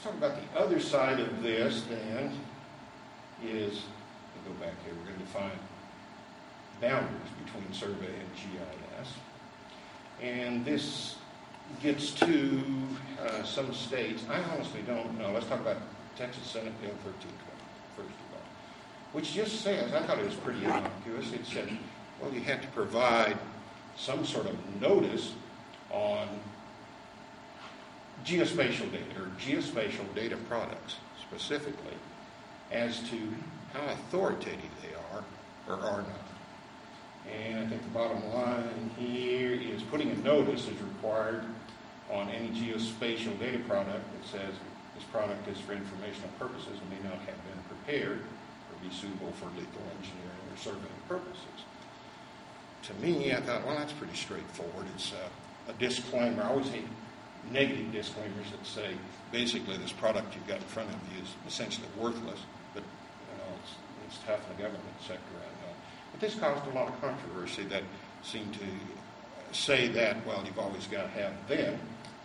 talk about the other side of this then is, we'll go back here, we're going to define boundaries between survey and GIS. And this gets to some states. I honestly don't know. Let's talk about Texas Senate Bill 1320, first of all, which just says, I thought it was pretty innocuous, it said, well, you have to provide some sort of notice on geospatial data, or geospatial data products specifically, as to how authoritative they are or are not. And I think the bottom line here is putting a notice is required on any geospatial data product that says this product is for informational purposes and may not have been prepared or be suitable for legal engineering or surveying purposes. To me, I thought, well, that's pretty straightforward. It's a disclaimer. I always hate negative disclaimers that say, basically, this product you've got in front of you is essentially worthless, but it's tough in the government sector, I know. But this caused a lot of controversy that seemed to say that, well, you've always got to have then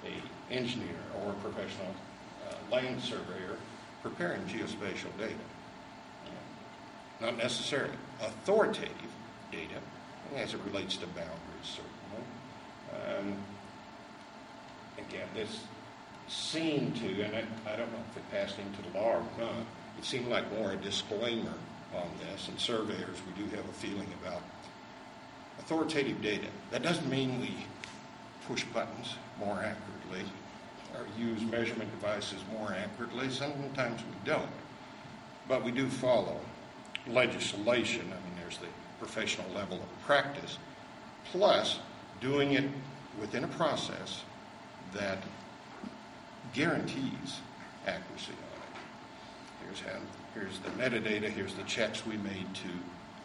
an engineer or a professional land surveyor preparing geospatial data. Not necessarily authoritative data, as it relates to boundaries, certainly. Again, this seemed to, and I don't know if it passed into the law or not, it seemed like more a disclaimer on this, and surveyors, we do have a feeling about authoritative data. That doesn't mean we push buttons more accurately or use measurement devices more accurately. Sometimes we don't. But we do follow legislation. I mean, there's the professional level of practice, plus doing it within a process that guarantees accuracy on it. Here's the metadata, here's the checks we made to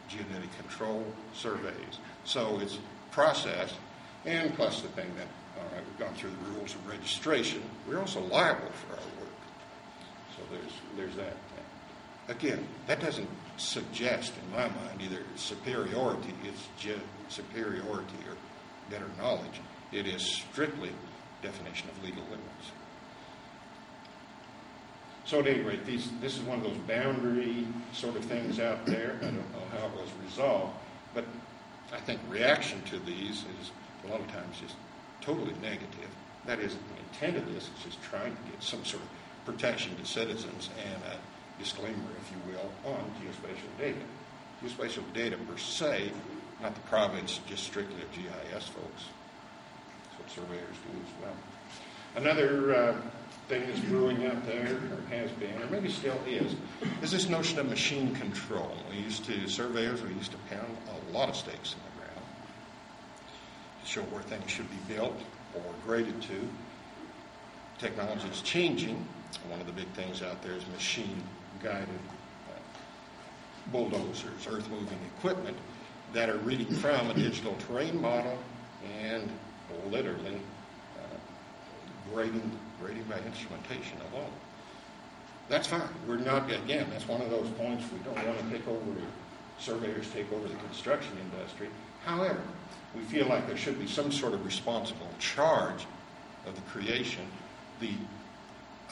geodetic control surveys. So it's processed, and plus the thing that, all right, we've gone through the rules of registration. We're also liable for our work. So there's that thing. Again, that doesn't suggest, in my mind, either superiority, it's superiority or better knowledge. It is strictly definition of legal limits. So at any rate, this is one of those boundary sort of things out there. I don't know how it was resolved, but I think reaction to these is a lot of times just totally negative. That isn't the intent of this. It's just trying to get some sort of protection to citizens and a disclaimer, if you will, on geospatial data. Geospatial data per se, not the province, just strictly of GIS folks. That's what surveyors do as well. Another thing that's brewing out there, or has been, or maybe still is this notion of machine control. Surveyors used to pound a lot of stakes in the ground to show where things should be built or graded to. Technology is changing. One of the big things out there is machine-guided bulldozers, earth-moving equipment that are reading from a digital terrain model and literally grading by instrumentation alone. That's fine. We're not, again, that's one of those points we don't want to surveyors take over the construction industry. However, we feel like there should be some sort of responsible charge of the creation, the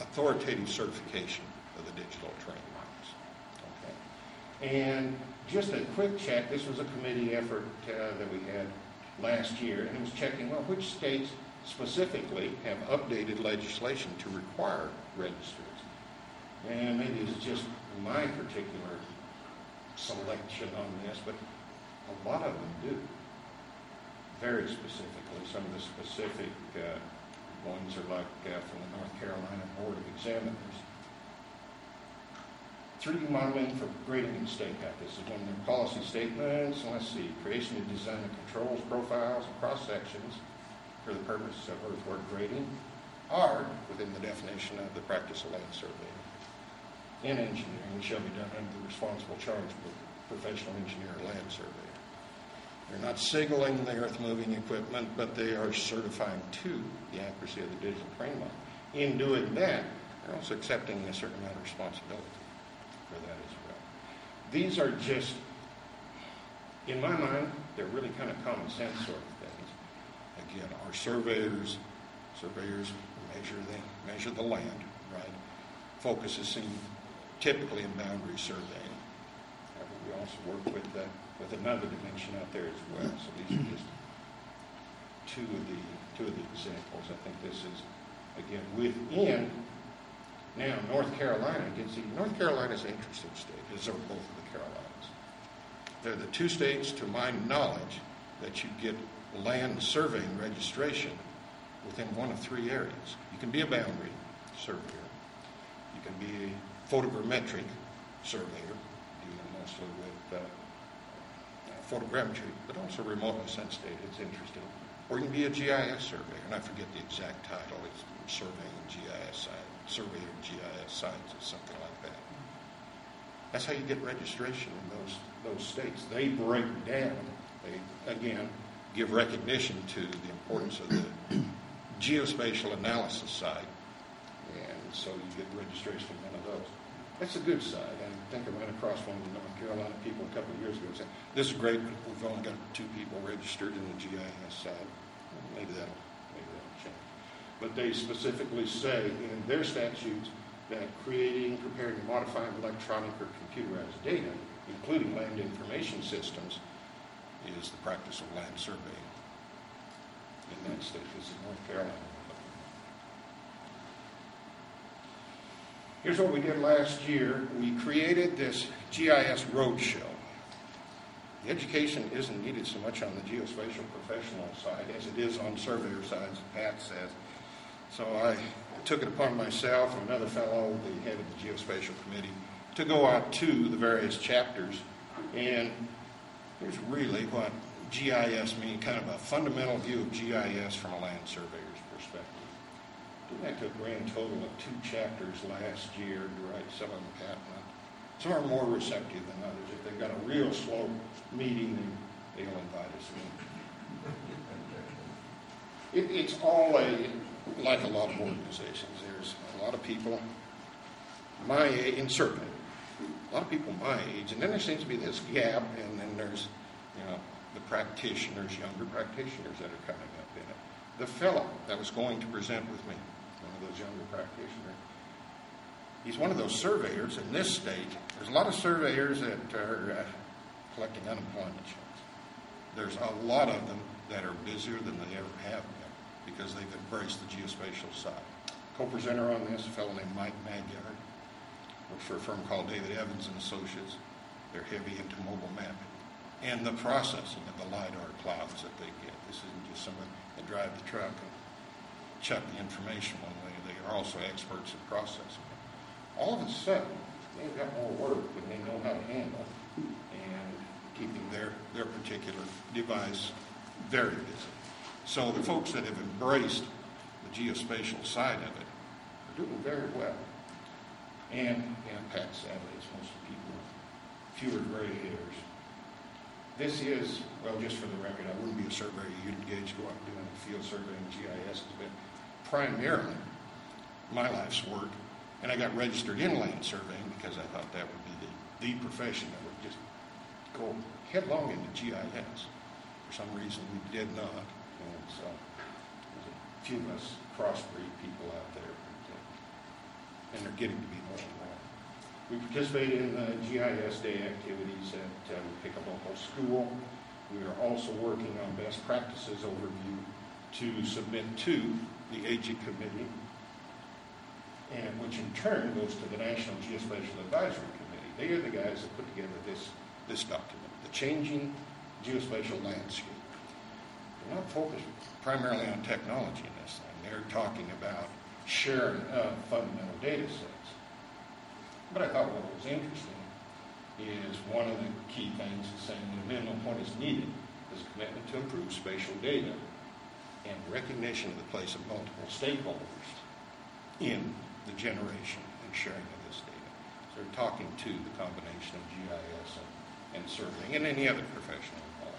authoritative certification of the digital terrain models. Okay. And just a quick check, this was a committee effort that we had last year, and it was checking, well, which states specifically have updated legislation to require registers. And maybe it's just my particular selection on this, but a lot of them do. Very specifically. Some of the specific ones are like from the North Carolina Board of Examiners. 3D modeling for grading and stakeout. This is one of their policy statements. Let's see. Creation and design of controls, profiles, and cross-sections for the purpose of earthwork grading are within the definition of the practice of land surveying and engineering shall be done under the responsible charge of the professional engineer or land surveyor. They're not signaling the earth-moving equipment, but they are certifying to the accuracy of the digital terrain model. In doing that, they're also accepting a certain amount of responsibility for that as well. These are just, in my mind, they're really kind of common sense sort of things. Again, our surveyors measure the land, right? Focus is seen typically in boundary surveying. We also work with another dimension out there as well. So these are just two of the examples. I think this is, again, within. Now, North Carolina, North Carolina is an interesting state, as are both of the Carolinas. They're the two states, to my knowledge, that you get land surveying registration within one of three areas. You can be a boundary surveyor. You can be a photogrammetric surveyor, dealing mostly with photogrammetry, but also remotely sensed data. It's interesting. Or you can be a GIS surveyor, and I forget the exact title. It's surveying GIS sites, surveyor GIS sites, or something like that. That's how you get registration in those states. They break down. They, again, give recognition to the importance of the geospatial analysis side, and so you get registration in one of those. That's the good side. I think I ran across one of the North Carolina people a couple of years ago saying, this is great, but we've only got 2 people registered in the GIS side. Maybe that'll change. But they specifically say in their statutes that creating, preparing, and modifying electronic or computerized data, including land information systems, is the practice of land surveying in that state. This is North Carolina. Here's what we did last year. We created this GIS roadshow. The education isn't needed so much on the geospatial professional side as it is on surveyor side, as Pat says. So I took it upon myself and another fellow, the head of the geospatial committee, to go out to the various chapters. And here's really what GIS means, kind of a fundamental view of GIS from a land surveyor's perspective. We went to a grand total of 2 chapters last year to write. Some of them patent. Some are more receptive than others. If they've got a real slow meeting, they'll invite us in. It's all like a lot of organizations. There's a lot of people my age, in survey, a lot of people my age, and then there seems to be this gap, and then there's, the practitioners, younger practitioners that are coming up in it. The fellow that was going to present with me, one of those younger practitioners, he's one of those surveyors in this state. There's a lot of surveyors that are collecting unemployment checks. There's a lot of them that are busier than they ever have been because they've embraced the geospatial side. Co-presenter on this, a fellow named Mike Magyar, works for a firm called David Evans and Associates. They're heavy into mobile mapping and the processing of the LiDAR clouds that they get. This isn't just somebody that drive the truck and chuck the information one way. They are also experts in processing it. All of a sudden, they've got more work than they know how to handle, and keeping their particular device very busy. So the folks that have embraced the geospatial side of it are doing very well. And Pat, sadly, as most people, fewer gray hairs. This is, well, just for the record, I wouldn't be a surveyor you'd engage go out and doing field surveying. GIS has been primarily my life's work, and I got registered in land surveying because I thought that would be the profession that would just go headlong into GIS. For some reason, we did not, and so there's a few of us crossbreed people out there, and they're getting to be more and more. We participate in GIS Day activities at we pick a local school. We are also working on best practices overview to submit to the AG committee, and which in turn goes to the National Geospatial Advisory Committee. They are the guys that put together this document, the changing geospatial landscape. They're not focused primarily on technology in this thing. They're talking about sharing of fundamental data sets. But I thought what was interesting is one of the key things is saying that a minimum point is needed is a commitment to improve spatial data and recognition of the place of multiple stakeholders in the generation and sharing of this data. So they're talking to the combination of GIS and surveying and any other professional involved.